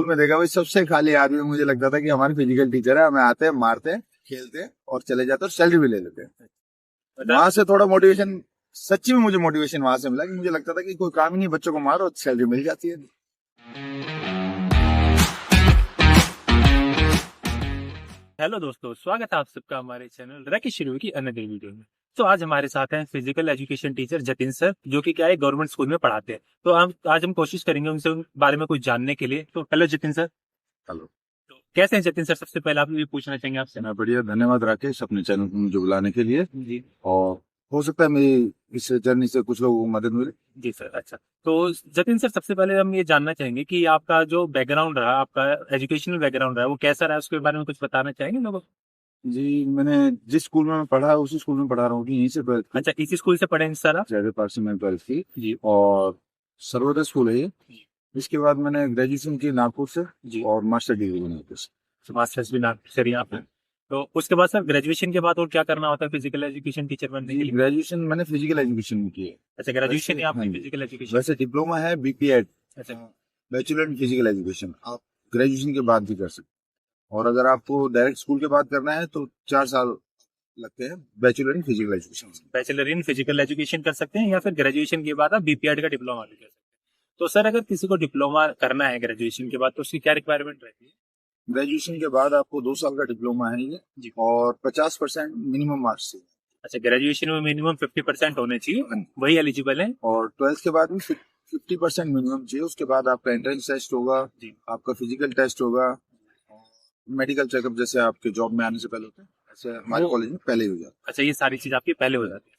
School में देखा भाई, सबसे खाली आदमी मुझे लगता था कि हमारे फिजिकल टीचर है, हमें आते हैं, मारते हैं, खेलते हैं और चले जाते हैं और सैलरी भी ले लेते हैं। वहां से थोड़ा मोटिवेशन, सच्ची में मुझे मोटिवेशन वहां से मिला कि मुझे लगता था कि कोई काम ही नहीं, बच्चों को मारो और सैलरी मिल जाती है। हेलो दोस्तों, स्वागत है आप सबका हमारे चैनल रैकेश रिव्यू की अनदर वीडियो में। तो आज हमारे साथ हैं physical education teacher Jatin sir, जो कि क्या है गवर्नमेंट स्कूल में पढ़ाते हैं। तो आज हम कोशिश करेंगे उनसे उन बारे में कुछ जानने के लिए। तो हेलो जतिन सर। हेलो। तो कैसे हैं जतिन सर? सबसे पहले आप ये पूछना चाहेंगे आपसे। मैं बढ़िया, धन्यवाद राकेश अपने चैनल को मुझे बुलाने के लिए। जी और हो सकता है मेरी इस जर्नी से कुछ लोगों को मदद मिले। जी सर। अच्छा, तो जतिन सर सबसे पहले हम ये जानना चाहेंगे कि आपका जो बैकग्राउंड रहा, आपका एजुकेशनल बैकग्राउंड रहा, वो कैसा रहा, उसके बारे में कुछ बताना चाहेंगे लोगों को? जी, मैंने जिस स्कूल में मैं पढ़ा उसी स्कूल में पढ़ा रहा हूँ, यहीं से अच्छा, इसी स्कूल से पढ़े हैं सर आप? जयदेव पारसी में 12th की। जी और सर्वोदय स्कूल है ये। इसके बाद मैंने ग्रेजुएशन की नागपुर से जी। और मास्टर डिग्री भी नागपुर से। मास्टर्स भी नागपुर से यहाँ पे। तो उसके बाद सर ग्रेजुएशन के बाद और क्या करना होता है फिजिकल एजुकेशन टीचर बनने के जी, लिए? ग्रेजुएशन मैंने फिजिकल एजुकेशन में की है। अच्छा, ग्रेजुएशन वैसे- ही आपकी हाँ जी। Physical education? वैसे डिप्लोमा है बीपीएड, अच्छा बैचलर इन फिजिकल एजुकेशन, आप ग्रेजुएशन के बाद भी कर सकते हैं। और अगर आपको डायरेक्ट स्कूल के बाद करना है तो 4 साल लगते हैं bachelor in physical education. Bachelor in physical education कर सकते हैं, या फिर ग्रेजुएशन के बाद आप बीपीएड का डिप्लोमा भी कर सकते हैं। तो सर अगर किसी को डिप्लोमा करना है ग्रेजुएशन के बाद, तो उसकी क्या रिक्वायरमेंट रहती है? ग्रेजुएशन के बाद आपको 2 साल का डिप्लोमा है ये जी। और 50% मिनिमम मार्क्स से। अच्छा, ग्रेजुएशन में मिनिमम 50% होने चाहिए, वही एलिजिबल है? और 12th के बाद भी 50% मिनिमम चाहिए। उसके बाद आपका एंट्रेंस टेस्ट होगा, जी। आपका फिजिकल टेस्ट होगा, मेडिकल चेकअप जैसे आपके जॉब में आने से पहले होता है, ऐसे हमारे कॉलेज में पहले ही हो जाता है। अच्छा, ये सारी चीज आपकी पहले हो जाती है।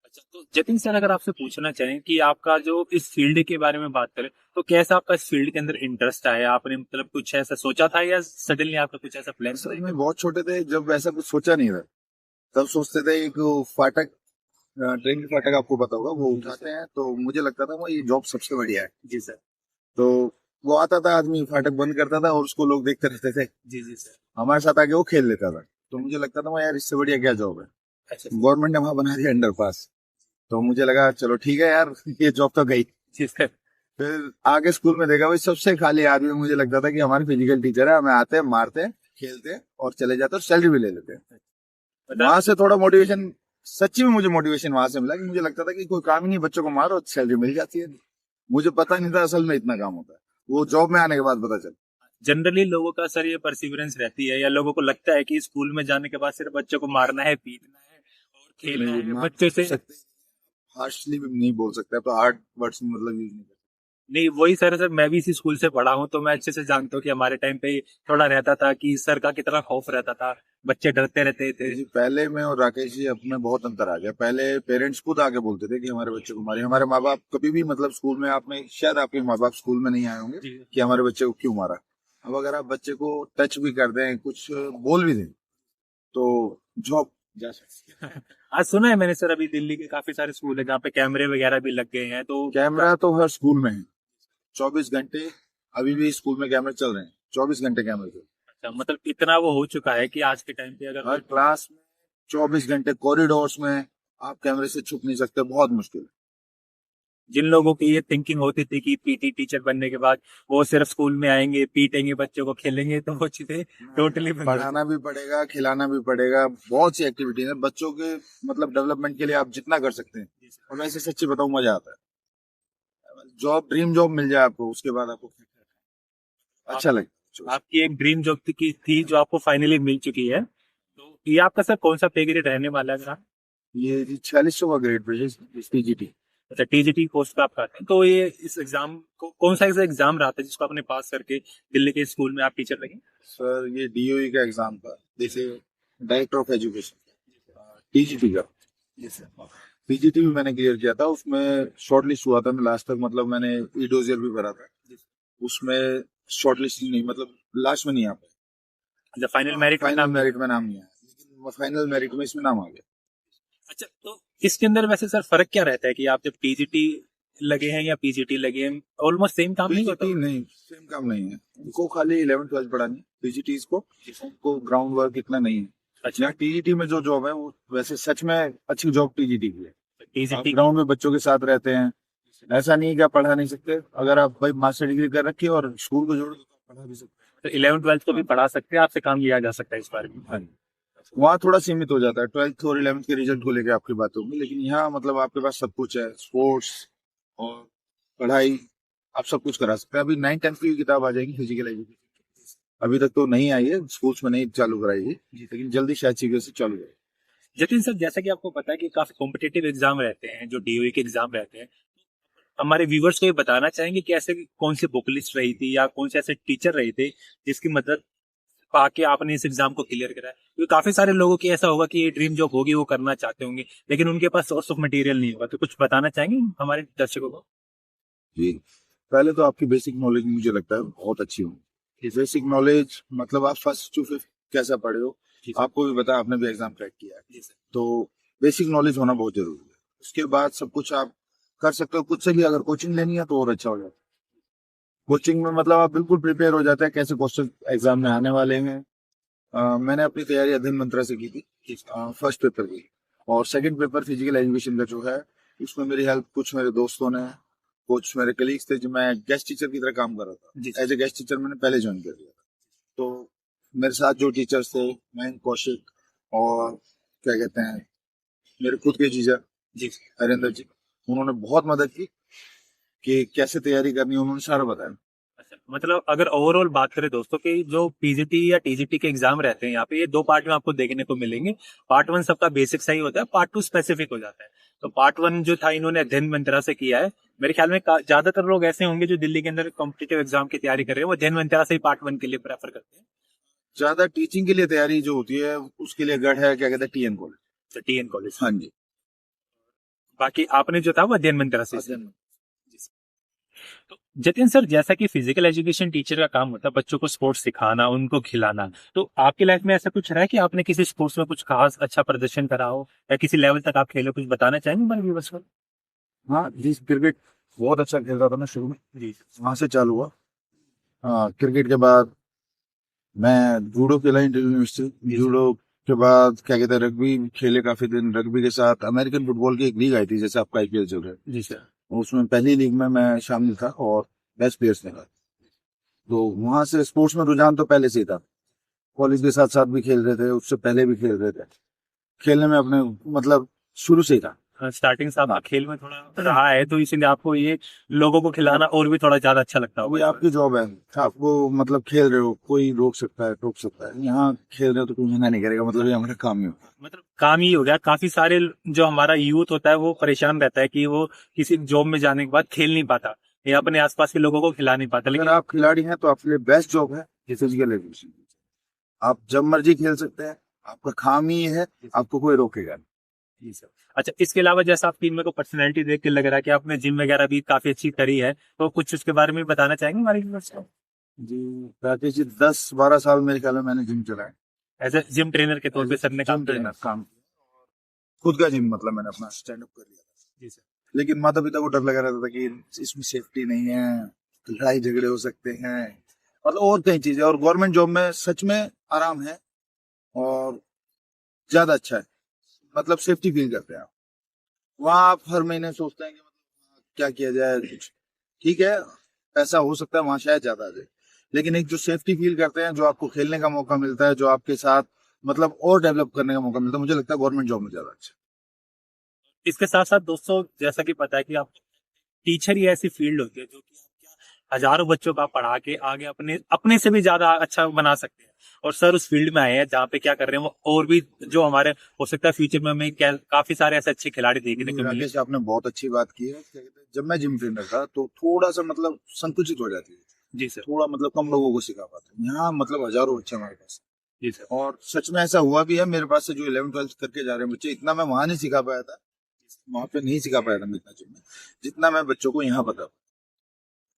अच्छा, तो जतिन सर अगर आपसे पूछना चाहें कि आपका जो इस फील्ड के बारे में बात करें, तो कैसा आपका इस फील्ड के अंदर इंटरेस्ट आया? आपने मतलब कुछ ऐसा सोचा था या सडनली आपका कुछ ऐसा प्लान? सर में बहुत छोटे थे जब ऐसा कुछ सोचा नहीं था, तब सोचते थे एक फाटक, ट्रेन की फाटक आपको पता होगा, वो उठाते हैं तो मुझे लगता था वो ये जॉब सबसे बढ़िया है। जी सर। तो वो आता था, आदमी फाटक बंद करता था और उसको लोग देखते रहते थे। जी जी सर। हमारे साथ आके वो खेल लेता था, तो मुझे लगता था यार इससे बढ़िया क्या जॉब है। अच्छा गवर्नमेंट ने वहां बना दिया अंडरपास, तो मुझे लगा चलो ठीक है यार, ये जॉब तो गई। जी सर। फिर आगे स्कूल में देखा भाई, सबसे खाली आदमी मुझे लगता था कि हमारे फिजिकल टीचर है, हमें आते हैं, मारते हैं, खेलते हैं और चले जाते हैं और सैलरी भी ले लेते हैं। वहां से थोड़ा मोटिवेशन, सच्ची में मुझे मोटिवेशन वहां से मिला कि मुझे लगता था कि कोई काम ही नहीं, बच्चों को मारो और सैलरी मिल जाती है। मुझे पता नहीं था असल में इतना काम होता है, वो जॉब में आने के बाद पता चला। जनरली लोगों का सर ये परसिवरेंस रहती है, या लोगों को लगता है कि स्कूल में जाने के बाद सिर्फ बच्चों को मारना है, पीटना है और खेलना है बच्चे से। हार्शली भी नहीं बोल सकता, तो हार्ड वर्ड्स में मतलब यूज नहीं। नहीं, वही सर मैं भी इसी स्कूल से पढ़ा हूँ, तो मैं अच्छे से जानता हूँ कि हमारे टाइम पे थोड़ा रहता था कि सर का कितना खौफ रहता था, बच्चे डरते रहते थे। जी, पहले में और राकेश जी अपने बहुत अंतर आ गया। पहले पेरेंट्स खुद आके बोलते थे कि हमारे बच्चे को मारे। हमारे माँ बाप कभी भी मतलब स्कूल में, आपने शायद आपके माँ बाप स्कूल में नहीं आए होंगे जी। कि हमारे बच्चे को क्यों मारा। अब अगर आप बच्चे को टच भी कर दें, कुछ बोल भी दें, तो जॉब जा सकती है। आज सुना है मैंने सर, अभी दिल्ली के काफी सारे स्कूल है जहाँ पे कैमरे वगैरह भी लग गए हैं, तो कैमरा तो हर स्कूल में है, 24 घंटे अभी भी स्कूल में कैमरे चल रहे हैं, 24 घंटे कैमरे चल। अच्छा, मतलब इतना वो हो चुका है कि आज के टाइम पे अगर हर क्लास में 24 घंटे, कॉरिडोर्स में आप कैमरे से छुप नहीं सकते, बहुत मुश्किल है। जिन लोगों की ये थिंकिंग होती थी कि पीटी टीचर बनने के बाद वो सिर्फ स्कूल में आएंगे, पीटेंगे बच्चों को, खेलेंगे, तो वो चीजें टोटली पढ़ाना भी पड़ेगा, खिलाना भी पड़ेगा, बहुत सी एक्टिविटीज है बच्चों के मतलब डेवलपमेंट के लिए, आप जितना कर सकते हैं। और वैसे सच्ची बताऊं, मजा आता है। जॉब, ड्रीम जॉब मिल जाए आपको, उसके बाद आपको अच्छा लगे। आपकी एक ड्रीम जॉब थी जो आपको फाइनली मिल चुकी है, तो ये आपका सर कौन सा पे ग्रेड रहने वाला है? ये 4600 का ग्रेड पे टीजीटी। अच्छा, टीजीटी पोस्ट पे आप करते हैं, तो ये इस एग्जाम को कौन सा एग्जाम रहा था जिसको आपने पास करके दिल्ली के स्कूल में आप टीचर लगे? सर ये डीओई का एग्जाम था, जैसे डायरेक्टर ऑफ एजुकेशन, टीजीटी का। पीजीटी भी मैंने क्लियर किया था, उसमें शॉर्ट लिस्ट हुआ था। मैं लास्ट तक मतलब मैंने ईडोजियर भी भरा था, उसमें शॉर्ट लिस्ट नहीं, मतलब लास्ट में नहीं आ पाया। फाइनल मेरिट में नाम नहीं आया, लेकिन फाइनल मेरिट में इसमें नाम आ गया। अच्छा, तो इसके अंदर वैसे सर फर्क क्या रहता है कि आप जब टीजीटी लगे हैं या पीजीटी लगे हैं, ऑलमोस्ट सेम काम नहीं होता? नहीं, सेम काम नहीं है। उनको खाली 11th 12th पढ़ानी है, पीजीटी को ग्राउंड वर्क इतना नहीं है। अच्छा, टीजीटी में जो जॉब है वो वैसे सच में अच्छी जॉब टीजीटी की है। टीजीटी ग्राउंड में बच्चों के साथ रहते हैं, ऐसा नहीं है कि आप पढ़ा नहीं सकते। अगर आप भाई मास्टर डिग्री कर रखी है और स्कूल को जोड़ दो, पढ़ा भी सकते तो 11th-12th को भी पढ़ा सकते हैं, आपसे काम लिया जा सकता है इस बारे में। हैं। हाँ जी, वहाँ थोड़ा सीमित हो जाता है, 12th और 11th के रिजल्ट को लेकर आपकी बात होगी, लेकिन यहाँ मतलब आपके पास सब कुछ है, स्पोर्ट्स और पढ़ाई, आप सब कुछ करा सकते हैं। अभी 9th-10th की किताब आ जाएगी फिजिकल एजुकेशन, अभी तक तो नहीं आई है, स्कूल्स में नहीं चालू कराई है, लेकिन जल्दी शायद सीबीएसई चालू करेगी। जतिन सर, जैसा कि आपको पता है कि काफी कॉम्पिटिटिव एग्जाम रहते हैं, जो डीओई के एग्जाम रहते हैं, हमारे व्यूवर्स को ये बताना चाहेंगे कि ऐसे कौन सी बुक लिस्ट रही थी या कौन से ऐसे टीचर रहे थे जिसकी मदद पाके आपने इस एग्जाम को क्लियर करा है? क्योंकि काफी सारे लोगों की ऐसा होगा कि ये ड्रीम जॉब होगी, वो करना चाहते होंगे, लेकिन उनके पास सोर्स ऑफ मटेरियल नहीं होगा। तो कुछ बताना चाहेंगे हमारे दर्शकों को? जी, पहले तो आपकी बेसिक नॉलेज मुझे लगता है बहुत अच्छी होगी। बेसिक नॉलेज मतलब आप फर्स्ट टू फिफ्थ कैसा पढ़े हो, आपको भी पता है, आपने भी एग्जाम क्रैक किया है, तो बेसिक नॉलेज होना बहुत जरूरी है। उसके बाद सब कुछ आप कर सकते हो। कुछ से भी अगर कोचिंग लेनी है तो और अच्छा हो जाता है। कोचिंग में मतलब आप बिल्कुल प्रिपेयर हो जाते हैं कैसे क्वेश्चन एग्जाम में आने वाले हैं। मैंने अपनी तैयारी अध्ययन मंत्रा से की थी, फर्स्ट पेपर की, और सेकंड पेपर फिजिकल एजुकेशन का जो है उसमें मेरी हेल्प कुछ मेरे दोस्तों ने, कुछ मेरे कलीग्स थे, जो मैं गेस्ट टीचर की तरह काम कर रहा था। एज ए गेस्ट टीचर मैंने पहले ज्वाइन कर लिया था, तो मेरे साथ जो टीचर्स थे, मयंक कौशिक और क्या कहते हैं मेरे खुद के जीजा जी हरिंदर जी, उन्होंने बहुत मदद की कि कैसे तैयारी करनी है, उन्होंने सारा बताया। अच्छा, मतलब अगर ओवरऑल बात करें दोस्तों कि जो पीजीटी या टीजीटी के एग्जाम रहते हैं यहाँ पे, ये दो पार्ट में आपको देखने को मिलेंगे। पार्ट 1 सबका बेसिक सही होता है, पार्ट 2 स्पेसिफिक हो जाता है। तो पार्ट 1 जो था इन्होंने अध्ययन मंत्रा से किया है। मेरे ख्याल में ज्यादातर लोग ऐसे होंगे जो दिल्ली के अंदर कॉम्पिटेटिव एग्जाम की तैयारी कर रहे हैं, वो अध्ययन मंत्रा से ही पार्ट 1 के लिए प्रेफर करते हैं। ज्यादा टीचिंग के लिए तैयारी जो होती है उसके लिए गढ़ है, क्या कहते हैं, टीएन कॉलेज। तो टीएन कॉलेज, हाँ जी, बाकी आपने जो था वो अध्ययन मंत्रा से। तो जतिन सर, जैसा कि फिजिकल एजुकेशन टीचर का काम होता है बच्चों को स्पोर्ट्स सिखाना, उनको खिलाना, तो आपकी लाइफ में ऐसा कुछ रहा है कि आपने किसी स्पोर्ट्स में कुछ खास अच्छा प्रदर्शन करा हो या किसी लेवल तक आप खेले, कुछ बताना चाहेंगे हमारे व्यूअर्स को? हाँ जी, क्रिकेट बहुत अच्छा खेल रहा था मैं शुरू में, जी वहां से चालू हुआ। हाँ, क्रिकेट के बाद मैं जूडो खेला इंटर यूनिवर्सिटी, जूडो के बाद क्या कहते हैं रग्बी खेले काफी दिन। रग्बी के साथ अमेरिकन फुटबॉल की एक लीग आई थी, जैसे आपका आईपीएल चल रहा है, जी सर। उसमें पहली लीग में मैं शामिल था और बेस्ट प्लेयर्स में था। तो वहां से स्पोर्ट्स में रुझान तो पहले से ही था, कॉलेज के साथ साथ भी खेल रहे थे, उससे पहले भी खेल रहे थे, खेलने में अपने मतलब शुरू से ही था। स्टार्टिंग से आपका खेल में थोड़ा रहा है, तो इसीलिए आपको ये लोगों को खिलाना और भी थोड़ा ज्यादा अच्छा लगता अभी होगा। आपकी जॉब है, आपको मतलब खेल रहे हो, कोई रोक सकता है टोक सकता है, यहाँ खेल रहे हो तो कोई मना नहीं करेगा, मतलब ये हमारा काम ही होता है। मतलब काम ही हो गया। काफी सारे जो हमारा यूथ होता है वो परेशान रहता है कि वो किसी जॉब में जाने के बाद खेल नहीं पाता या अपने आसपास के लोगों को खिला नहीं पाता। अगर लेकिन आप खिलाड़ी हैं तो आपके लिए बेस्ट जॉब है फिजिकल एजुकेशन। आप जब मर्जी खेल सकते हैं, आपका काम ही है, आपको कोई रोकेगा नहीं। जी सर। अच्छा, इसके अलावा जैसा आपकी इनमें को पर्सनैलिटी देख के लग रहा है कि आपने जिम वगैरह भी काफी अच्छी करी है, तो कुछ उसके बारे में बताना चाहेंगे हमारे व्यूअर्स को? जी, राकेश जी, 10-12 साल मेरे ख्याल में मैंने जिम चलाया, एज ए जिम ट्रेनर के तौर पे सर ने काम जिम किया ट्रेनर है। काम, खुद का जिम, मतलब मैंने अपना स्टैंड अप कर लिया था। जी सर। लेकिन माता पिता को डर लगा रहता था कि इसमें सेफ्टी नहीं है, लड़ाई झगड़े हो सकते हैं, मतलब और कई चीजें। और गवर्नमेंट जॉब में सच में आराम है और ज्यादा अच्छा है, मतलब सेफ्टी फील करते हैं आप। वहाँ आप हर महीने सोचते हैं कि मतलब क्या किया जाए, कुछ ठीक है, पैसा हो सकता है वहाँ शायद ज्यादा आ जाए, लेकिन एक जो सेफ्टी फील करते हैं, जो आपको खेलने का मौका मिलता है, जो आपके साथ मतलब और डेवलप करने का मौका मिलता है, मुझे लगता है गवर्नमेंट जॉब में ज्यादा अच्छा। इसके साथ साथ दोस्तों, जैसा कि पता है कि आप टीचर ही ऐसी फील्ड होती है जो कि हजारों बच्चों का पढ़ा के आगे अपने अपने से भी ज्यादा अच्छा बना सकते हैं। और सर उस फील्ड में आए हैं जहाँ पे क्या कर रहे हैं वो, और भी जो हमारे हो सकता है फ्यूचर में हमें काफी सारे ऐसे अच्छे खिलाड़ी देखने को मिले। राकेश, आपने बहुत अच्छी बात की है। क्या कहते हैं, जब मैं जिम ट्रेनर था तो थोड़ा सा मतलब संकुचित हो जाती है, जी सर। थोड़ा मतलब कम लोगों को सिखा पाते हैं। यहाँ मतलब हजारों बच्चे हमारे पास, जी सर। और सच में ऐसा हुआ भी है। मेरे पास से जो 11th-12th करके जा रहे हैं बच्चे, इतना मैं वहां नहीं सिखा पाया था, वहां पे नहीं सिखा पाया था मैं इतना जिम में, जितना मैं बच्चों को यहाँ बता।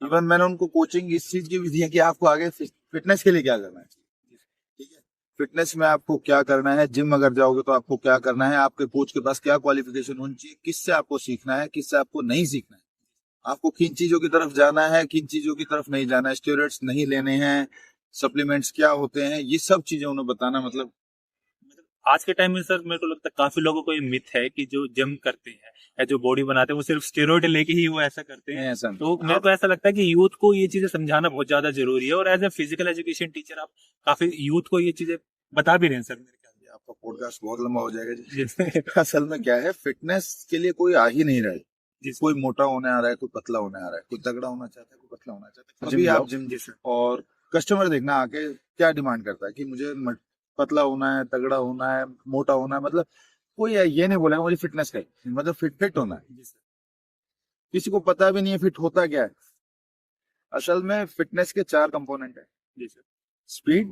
इवन मैंने उनको कोचिंग इस चीज की भी दी है कि आपको आगे फिटनेस के लिए क्या करना है, ठीक है, फिटनेस में आपको क्या करना है, जिम अगर जाओगे तो आपको क्या करना है, आपके कोच के पास क्या क्वालिफिकेशन होनी चाहिए, किससे आपको सीखना है, किससे आपको नहीं सीखना है, आपको किन चीजों की तरफ जाना है, किन चीजों की तरफ नहीं जाना है, स्टेरॉइड्स नहीं लेने हैं, सप्लीमेंट्स क्या होते हैं, ये सब चीजें उन्हें बताना। मतलब आज के टाइम में सर मेरे को लगता है काफी लोगों को ये मिथ है कि जो जिम करते हैं या जो बॉडी बनाते हैं वो सिर्फ स्टेरॉइड लेके ही वो ऐसा करते हैं। ऐसा तो मेरे को ऐसा लगता है कि यूथ को ये चीजें समझाना बहुत ज्यादा जरूरी है, और as a physical education teacher आप काफी यूथ को ये चीजें बता भी रहे हैं सर मेरे ख्याल नहीं, आपका पॉडकास्ट बहुत लंबा हो जाएगा जी। से। असल में क्या है, फिटनेस के लिए कोई आ ही नहीं रहा है। जी कोई मोटा होने आ रहा है, कोई पतला होने आ रहा है, कोई तगड़ा होना चाहता है, कोई पतला होना चाहता है। जिम अभी जाओ। आप जिम जी सर। और कस्टमर देखना आके क्या डिमांड करता है कि मुझे पतला होना है, तगड़ा होना है, मोटा होना है। मतलब कोई ये नहीं बोलेगा मुझे फिटनेस का मतलब फिट होना है। जी सर। किसी को पता भी नहीं है फिट होता क्या है। असल में फिटनेस के 4 कंपोनेंट है। जी सर। स्पीड,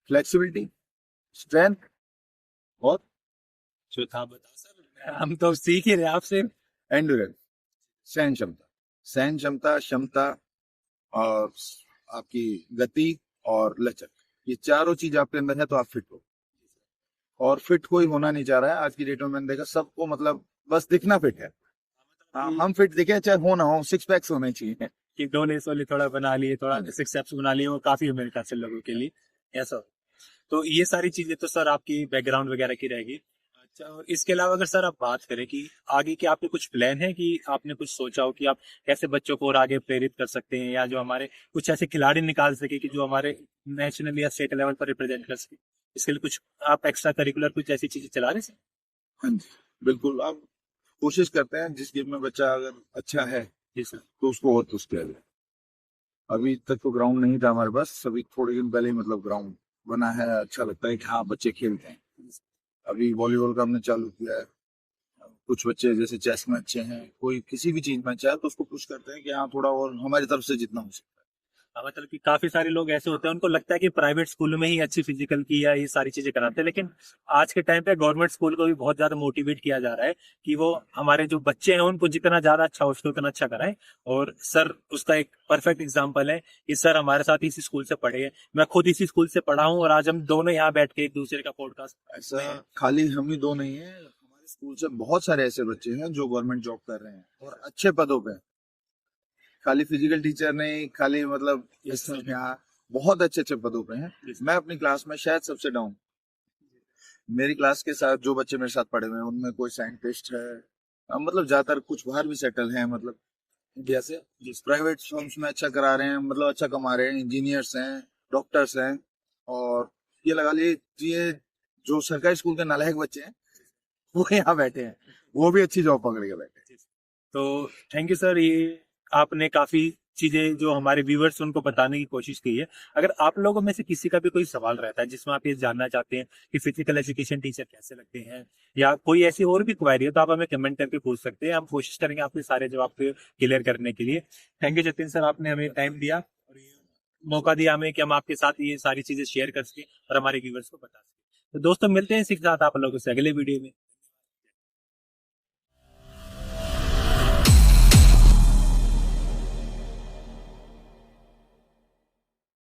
फ्लेक्सिबिलिटी, स्ट्रेंथ और जो था बताओ सर, हम तो सीख ही रहे हैं आपसे। एंडुरेंस, सहन क्षमता। सहन क्षमता, क्षमता और आपकी गति और लचक, ये चारों चीज आपके अंदर है तो आप फिट हो। और फिट कोई होना नहीं चाह रहा है आज की डेट में। मैंने देखा सबको मतलब बस दिखना फिट है। हाँ, हम फिट दिखे चाहे हो ना हो, 6 पैक्स होने चाहिए। कि डोनेस वाली थोड़ा बना लिए, थोड़ा 6 एप्स बना लिए, वो काफी है मेरे ख्याल से लोगों के लिए ऐसा। तो ये सारी चीजें तो सर आपकी बैकग्राउंड वगैरह की रहेगी। अच्छा, और इसके अलावा अगर सर आप बात करें कि आगे के आपके कुछ प्लान है कि आपने कुछ सोचा हो कि आप कैसे बच्चों को और आगे प्रेरित कर सकते हैं, या जो हमारे कुछ ऐसे खिलाड़ी निकाल सके कि जो हमारे नेशनल या स्टेट लेवल पर रिप्रेजेंट कर सके, इसके लिए कुछ आप एक्स्ट्रा करिकुलर कुछ ऐसी चीजें चला रहे हैं? हाँ जी, बिल्कुल। आप कोशिश करते हैं जिस गेम में बच्चा अगर अच्छा है जी सर। तो उसको और पुश किया जाए। अभी तक तो ग्राउंड नहीं था हमारे पास, अभी थोड़े दिन पहले ही मतलब ग्राउंड बना है। अच्छा लगता है कि हाँ बच्चे खेलते हैं। अभी वॉलीबॉल का हमने चालू किया है। कुछ बच्चे जैसे चेस में अच्छे हैं, कोई किसी भी चीज में अच्छा है तो उसको पुश करते हैं कि हाँ थोड़ा और हमारी तरफ से जितना हो सकता है। मतलब कि काफी सारे लोग ऐसे होते हैं उनको लगता है कि प्राइवेट स्कूलों में ही अच्छी फिजिकल की या ये सारी चीजें कराते हैं, लेकिन आज के टाइम पे गवर्नमेंट स्कूल को भी बहुत ज्यादा मोटिवेट किया जा रहा है कि वो हमारे जो बच्चे हैं उनको जितना ज्यादा अच्छा हो सके उतना अच्छा कराएं। और सर उसका एक परफेक्ट एग्जाम्पल है कि सर हमारे साथ इसी स्कूल से पढ़े हैं, मैं खुद इसी स्कूल से पढ़ा हूँ, और आज हम दोनों यहाँ बैठ के एक दूसरे का पॉडकास्ट। ऐसा खाली हम ही दो नहीं है, हमारे स्कूल से बहुत सारे ऐसे बच्चे हैं जो गवर्नमेंट जॉब कर रहे हैं और अच्छे पदों पे हैं। खाली फिजिकल टीचर नहीं, खाली मतलब यहाँ बहुत अच्छे अच्छे पदों पे हैं। मैं अपनी क्लास में शायद सबसे डाउन, मेरी क्लास के साथ जो बच्चे मेरे साथ पढ़े हुए हैं उनमें कोई साइंटिस्ट है। मतलब ज्यादातर कुछ बाहर भी सेटल हैं, मतलब इंडिया से जिस प्राइवेट फर्म्स में अच्छा करा रहे हैं, मतलब अच्छा कमा रहे हैं। इंजीनियर्स हैं, डॉक्टर्स हैं। और ये लगा लीजिए जो सरकारी स्कूल के नालायक बच्चे हैं वो यहाँ बैठे हैं, वो भी अच्छी जॉब पकड़ के बैठे हैं। तो थैंक यू सर, ये आपने काफी चीजें जो हमारे व्यूवर्स उनको बताने की कोशिश की है। अगर आप लोगों में से किसी का भी कोई सवाल रहता है जिसमें आप ये जानना चाहते हैं कि फिजिकल एजुकेशन टीचर कैसे लगते हैं, या कोई ऐसी और भी क्वेरी है, तो आप हमें कमेंट करके पूछ सकते हैं। हम कोशिश करेंगे आपके सारे जवाब क्लियर करने के लिए। थैंक यू जतिन सर, आपने हमें टाइम दिया और ये मौका दिया हमें कि हम आपके साथ ये सारी चीजें शेयर कर सकें और हमारे व्यूवर्स को बता सकें। तो दोस्तों मिलते हैं इसी के साथ आप लोगों से अगले वीडियो में।